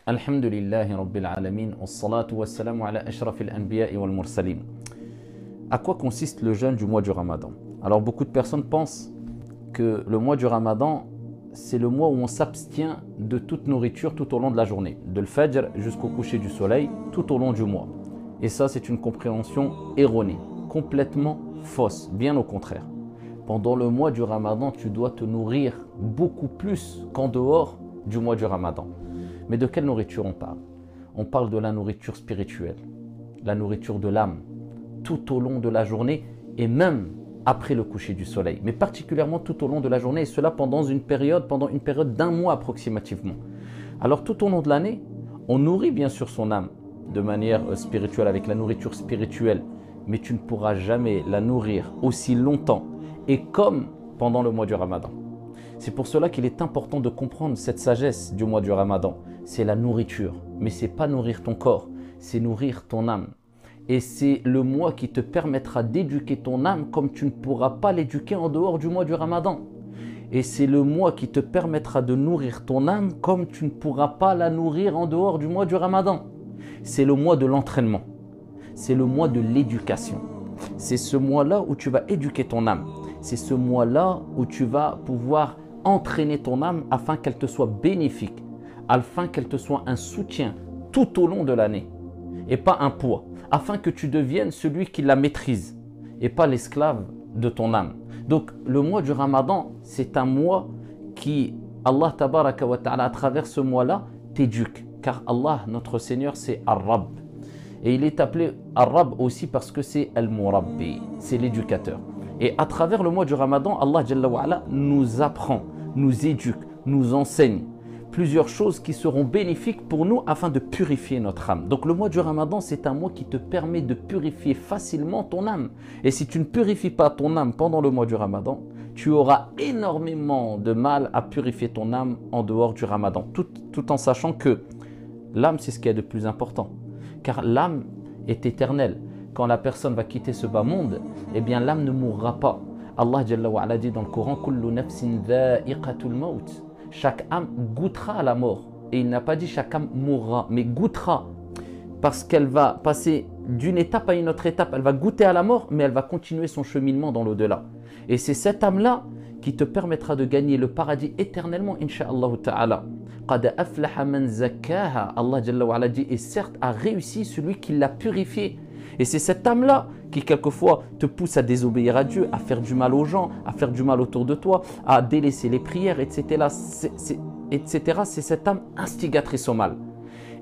Alhamdulillahi Rabbil Alamin, wassalatu wassalamu ala ashrafil anbiya'i wal mursalin. À quoi consiste le jeûne du mois du Ramadan? Alors beaucoup de personnes pensent que le mois du Ramadan, c'est le mois où on s'abstient de toute nourriture tout au long de la journée, de l'Fajr jusqu'au coucher du soleil, tout au long du mois. Et ça, c'est une compréhension erronée, complètement fausse, bien au contraire. Pendant le mois du Ramadan, tu dois te nourrir beaucoup plus qu'en dehors du mois du Ramadan. Mais de quelle nourriture on parle? On parle de la nourriture spirituelle, la nourriture de l'âme, tout au long de la journée et même après le coucher du soleil, mais particulièrement tout au long de la journée, et cela pendant une période d'un mois approximativement. Alors tout au long de l'année, on nourrit bien sûr son âme de manière spirituelle, avec la nourriture spirituelle, mais tu ne pourras jamais la nourrir aussi longtemps et comme pendant le mois du Ramadan. C'est pour cela qu'il est important de comprendre cette sagesse du mois du Ramadan. C'est la nourriture, mais ce n'est pas nourrir ton corps, c'est nourrir ton âme. Et c'est le mois qui te permettra d'éduquer ton âme comme tu ne pourras pas l'éduquer en dehors du mois du Ramadan. Et c'est le mois qui te permettra de nourrir ton âme comme tu ne pourras pas la nourrir en dehors du mois du Ramadan. C'est le mois de l'entraînement, c'est le mois de l'éducation. C'est ce mois-là où tu vas éduquer ton âme. C'est ce mois-là où tu vas pouvoir entraîner ton âme afin qu'elle te soit bénéfique, afin qu'elle te soit un soutien tout au long de l'année et pas un poids, afin que tu deviennes celui qui la maîtrise et pas l'esclave de ton âme. Donc le mois du Ramadan, c'est un mois qui, Allah tabaraka wa ta'ala, à travers ce mois-là, t'éduque, car Allah, notre Seigneur, c'est Ar-Rabb. Et il est appelé Ar-Rabb aussi parce que c'est Al-Murabbi, c'est l'éducateur. Et à travers le mois du Ramadan, Allah Jalla wa Ala nous apprend, nous éduque, nous enseigne plusieurs choses qui seront bénéfiques pour nous afin de purifier notre âme. Donc le mois du Ramadan, c'est un mois qui te permet de purifier facilement ton âme. Et si tu ne purifies pas ton âme pendant le mois du Ramadan, tu auras énormément de mal à purifier ton âme en dehors du Ramadan. Tout en sachant que l'âme, c'est ce qui est de plus important. Car l'âme est éternelle. Quand la personne va quitter ce bas monde, eh bien l'âme ne mourra pas. Allah Jalla wa Ala dit dans le Coran, Kullu nafsin dha'iqatul maut. Chaque âme goûtera à la mort. Et il n'a pas dit chaque âme mourra, mais goûtera. Parce qu'elle va passer d'une étape à une autre étape. Elle va goûter à la mort, mais elle va continuer son cheminement dans l'au-delà. Et c'est cette âme-là qui te permettra de gagner le paradis éternellement, insha'Allah ta'ala. Qad aflaha man zakkaha. Allah Jalla wa Ala dit, et certes a réussi celui qui l'a purifié. Et c'est cette âme-là qui quelquefois te pousse à désobéir à Dieu, à faire du mal aux gens, à faire du mal autour de toi, à délaisser les prières, etc. C'est cette âme instigatrice au mal.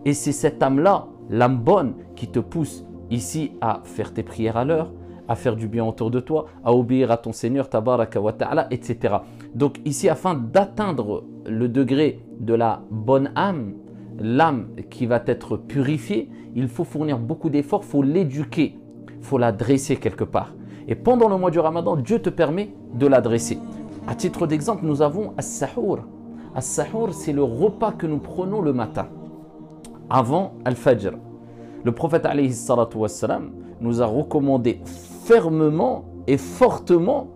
Et c'est cette âme-là, l'âme bonne, qui te pousse ici à faire tes prières à l'heure, à faire du bien autour de toi, à obéir à ton Seigneur, tabaraka wa ta'ala, etc. Donc ici, afin d'atteindre le degré de la bonne âme, l'âme qui va être purifiée, il faut fournir beaucoup d'efforts, il faut l'éduquer, il faut la dresser quelque part. Et pendant le mois du Ramadan, Dieu te permet de la dresser. À titre d'exemple, nous avons As-Sahur. As-Sahur, c'est le repas que nous prenons le matin, avant Al-Fajr. Le prophète alayhi salatu wassalam nous a recommandé fermement et fortement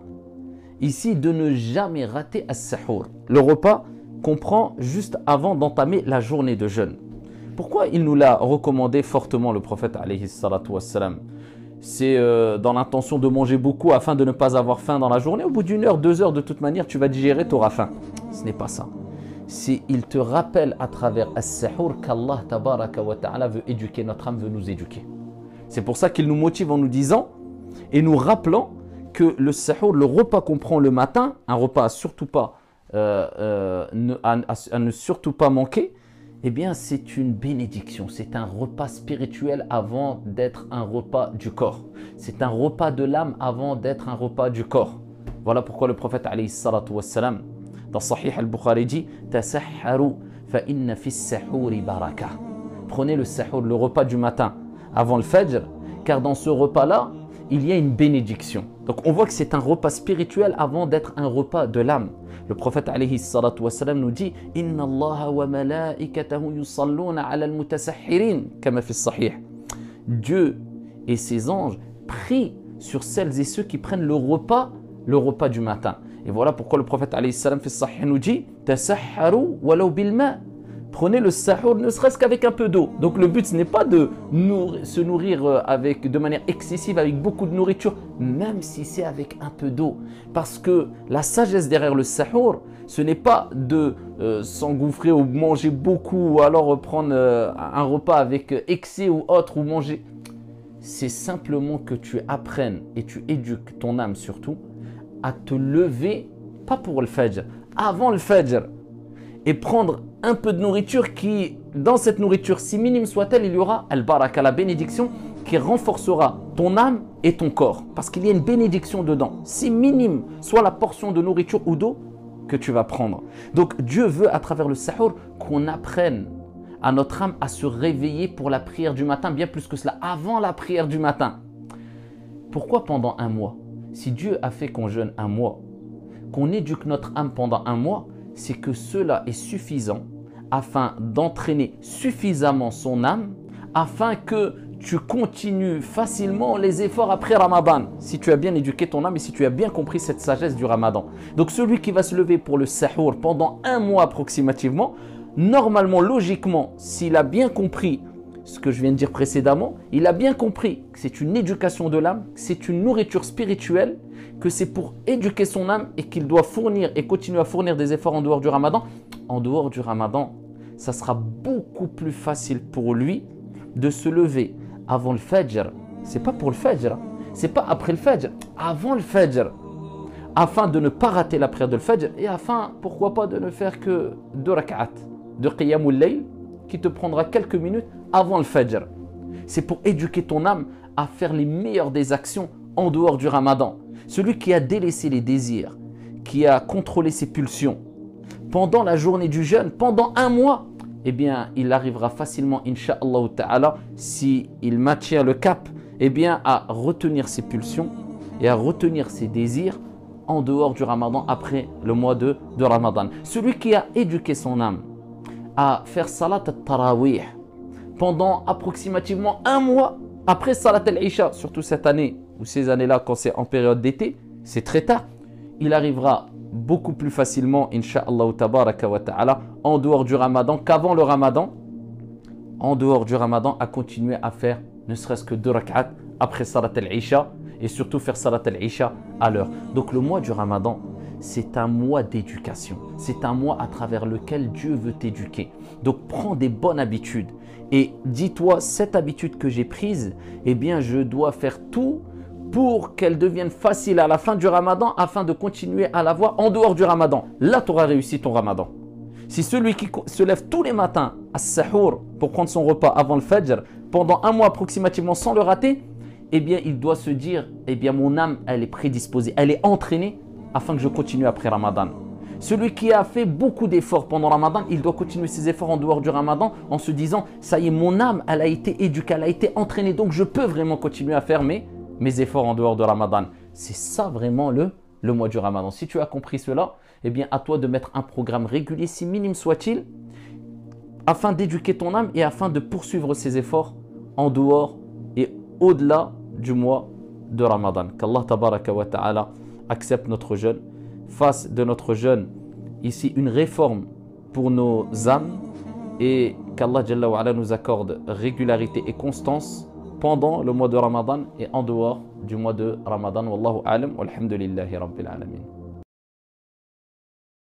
ici de ne jamais rater As-Sahur. Le repas qu'on prend juste avant d'entamer la journée de jeûne. Pourquoi il nous l'a recommandé fortement, le prophète alayhi salatu wassalam? C'est dans l'intention de manger beaucoup afin de ne pas avoir faim dans la journée. Au bout d'une heure, 2 heures, de toute manière, tu vas digérer, tu auras faim. Ce n'est pas ça. Il te rappelle à travers As-Sahur qu'Allah tabaraka wa ta'ala veut éduquer notre âme, veut nous éduquer. C'est pour ça qu'il nous motive en nous disant et nous rappelant que le Sahur, le repas qu'on prend le matin, un repas à surtout pas à ne surtout pas manquer, eh bien c'est une bénédiction, c'est un repas spirituel avant d'être un repas du corps. C'est un repas de l'âme avant d'être un repas du corps. Voilà pourquoi le prophète alayhi salatu wassalam, dans Sahih al-Bukhari dit « Tasahharu fa inna fis sahuri baraka » Prenez le sahur, le repas du matin avant le fajr, car dans ce repas-là, il y a une bénédiction. Donc on voit que c'est un repas spirituel avant d'être un repas de l'âme. Le prophète alayhi salatu wassalam nous dit Inna Allah wa malaikatahu yusalluna ala al-mutasahhirin kama fi sahih. Dieu et ses anges prient sur celles et ceux qui prennent le repas du matin. Et voilà pourquoi le prophète alayhi salam fi sahih nous dit Tasahharu walau bil ma. Prenez le sahur ne serait-ce qu'avec un peu d'eau. Donc le but ce n'est pas de se nourrir de manière excessive avec beaucoup de nourriture, même si c'est avec un peu d'eau. Parce que la sagesse derrière le sahur, ce n'est pas de s'engouffrer ou manger beaucoup ou alors prendre un repas avec excès ou autre ou manger. C'est simplement que tu apprennes et tu éduques ton âme surtout à te lever, pas pour le fajr, avant le fajr. Et prendre un peu de nourriture qui, dans cette nourriture, si minime soit-elle, il y aura al-baraka, la bénédiction qui renforcera ton âme et ton corps. Parce qu'il y a une bénédiction dedans. Si minime soit la portion de nourriture ou d'eau que tu vas prendre. Donc Dieu veut à travers le sahur qu'on apprenne à notre âme à se réveiller pour la prière du matin, bien plus que cela, avant la prière du matin. Pourquoi pendant un mois? Si Dieu a fait qu'on jeûne un mois, qu'on éduque notre âme pendant un mois, c'est que cela est suffisant afin d'entraîner suffisamment son âme afin que tu continues facilement les efforts après Ramadan. Si tu as bien éduqué ton âme et si tu as bien compris cette sagesse du Ramadan. Donc celui qui va se lever pour le sahur pendant un mois approximativement, normalement, logiquement, s'il a bien compris ce que je viens de dire précédemment, il a bien compris que c'est une éducation de l'âme, que c'est une nourriture spirituelle, que c'est pour éduquer son âme et qu'il doit fournir et continuer à fournir des efforts en dehors du Ramadan. En dehors du Ramadan, ça sera beaucoup plus facile pour lui de se lever avant le Fajr. C'est pas pour le Fajr, c'est pas après le Fajr, avant le Fajr. Afin de ne pas rater la prière de le Fajr et afin, pourquoi pas, de ne faire que 2 rak'at de Qiyamul Layl qui te prendra quelques minutes avant le Fajr. C'est pour éduquer ton âme à faire les meilleures des actions en dehors du Ramadan. Celui qui a délaissé les désirs, qui a contrôlé ses pulsions pendant la journée du jeûne, pendant un mois, eh bien, il arrivera facilement, Inch'Allah Ta'ala, s'il maintient le cap, eh bien, à retenir ses pulsions et à retenir ses désirs en dehors du Ramadan, après le mois de Ramadan. Celui qui a éduqué son âme à faire Salat al-Tarawih pendant approximativement un mois après Salat al-Isha, surtout cette année ou ces années-là quand c'est en période d'été, c'est très tard, il arrivera beaucoup plus facilement, Inch'Allah tabaraka wa ta'ala, en dehors du Ramadan qu'avant le Ramadan, en dehors du Ramadan, à continuer à faire ne serait-ce que 2 rak'at après Salat al-Isha et surtout faire Salat al-Isha à l'heure. Donc le mois du Ramadan, c'est un mois d'éducation. C'est un mois à travers lequel Dieu veut t'éduquer. Donc prends des bonnes habitudes et dis-toi, cette habitude que j'ai prise, eh bien je dois faire tout pour qu'elle devienne facile à la fin du Ramadan afin de continuer à l'avoir en dehors du Ramadan. Là, tu auras réussi ton Ramadan. Si celui qui se lève tous les matins à Sahur pour prendre son repas avant le Fajr, pendant un mois approximativement sans le rater, eh bien il doit se dire, eh bien mon âme, elle est prédisposée, elle est entraînée afin que je continue après Ramadan. Celui qui a fait beaucoup d'efforts pendant Ramadan, il doit continuer ses efforts en dehors du Ramadan en se disant, ça y est, mon âme, elle a été éduquée, elle a été entraînée, donc je peux vraiment continuer à faire mes efforts en dehors de Ramadan. C'est ça vraiment le mois du Ramadan. Si tu as compris cela, eh bien à toi de mettre un programme régulier, si minime soit-il, afin d'éduquer ton âme et afin de poursuivre ses efforts en dehors et au-delà du mois de Ramadan. Qu'Allah tabaraka wa ta'ala accepte notre jeûne, fasse de notre jeûne ici une réforme pour nos âmes et qu'Allah Jalla wa Ala nous accorde régularité et constance pendant le mois de Ramadan et en dehors du mois de Ramadan. Wallahu a'lam, walhamdulillahi rabbil alamin.